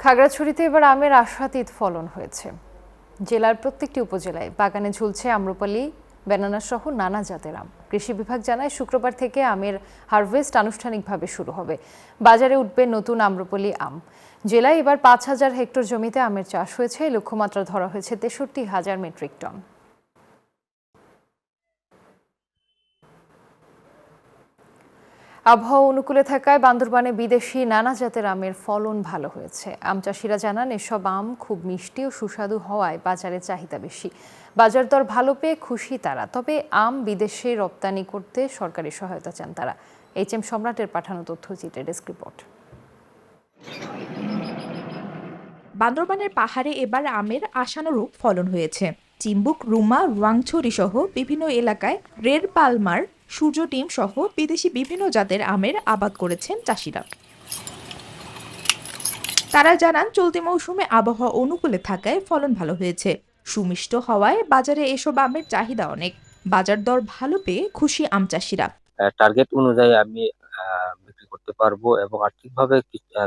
খাগড়াছড়িতে এবার আমের আশাতীত ফলন হয়েছে। জেলার প্রত্যেকটি উপজেলায় বাগানে ঝুলছে আম্রপালি, বেনানা সহ নানা জাতের আম। কৃষি বিভাগ জানায় শুক্রবার থেকে আমের হারভেস্ট আনুষ্ঠানিকভাবে শুরু হবে। বাজারে উঠবে নতুন আম্রপালি আম। জেলায় এবার ৫,০০০ হেক্টর জমিতে আমের চাষ হয়েছে। লক্ষ্যমাত্রা ধরা হয়েছে ৬৩,০০০ মেট্রিক টন। আবহাওয়া অনুকূলে থাকায় বান্দরবানে বিদেশি নানা জাতের আমের ফলন ভালো হয়েছে। আম চাষিরা জানান এসব আম খুব মিষ্টি ও সুস্বাদু হওয়ায় বাজারে চাহিদা বেশি। বাজার দর ভালো পেয়ে খুশি তারা। তবে আম বিদেশে রপ্তানি করতে সরকারি সহায়তা চান তারা। HM সম্রাটের পাঠানো তথ্যচিত্রে ডেস্ক রিপোর্ট। বান্দরবানের পাহাড়ে এবার আমের আশানুরূপ ফলন হয়েছে। চিম্বুক, রুমা, রোয়াংছড়ি সহ বিভিন্ন এলাকায় রেড পালমার, সূর্য ডিম সহ বিদেশি বিভিন্ন জাতের আমের আবাদ করেছেন চাষিরা। তারা জানান চলতি মৌসুমে আবহাওয়া অনুকূলে থাকায় ফলন ভালো হয়েছে। সুমিষ্ট হওয়ায় বাজারে এসব আমের চাহিদা অনেক। বাজার দর ভালো পেয়ে খুশি আম চাষিরা। টার্গেট অনুযায়ী আমি বিক্রি করতে পারবো এবং আর্থিকভাবে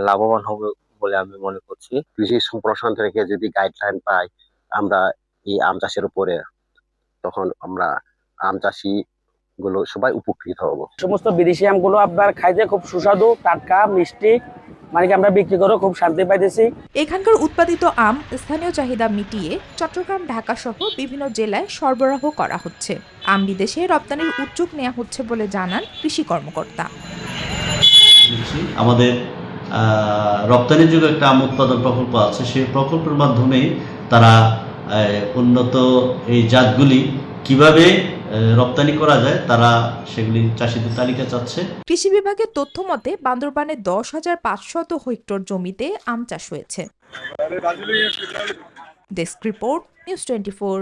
লাভবান হবো বলে আমি মনে করছি। কৃষি সম্প্রসারণ থেকে যদি গাইডলাইন পাই আমরা এই আম চাষের উপরে, তখন আমরা আম চাষি গুলো সবাই উপকৃত হব। সমস্ত বিদেশি আমগুলো আপনার খাইতে খুব সুস্বাদু, টাটকা, মিষ্টি, মানে কি আমরা বিক্রি করে খুব শান্তি পাইতেছি। এখানকার উৎপাদিত আম স্থানীয় চাহিদা মিটিয়ে চট্টগ্রাম, ঢাকা সহ বিভিন্ন জেলায় সরবরাহ করা হচ্ছে। আম বিদেশে রপ্তানির উদ্যোগ নেওয়া হচ্ছে বলে জানান কৃষি কর্মকর্তা। আমাদের রপ্তানির যুগে একটা আম উৎপাদন প্রকল্প আছে, সেই প্রকল্পের মাধ্যমে তারা উন্নত এই জাতগুলি কিভাবে রপ্তানি করা যায় তারা সেগুলি চাষিদের তালিকা চাচ্ছে। কৃষি বিভাগের তথ্য মতে বান্দরবানে ১০,৫০০ হেক্টর জমিতে আম চাষ হয়েছে। Desk report, news 24।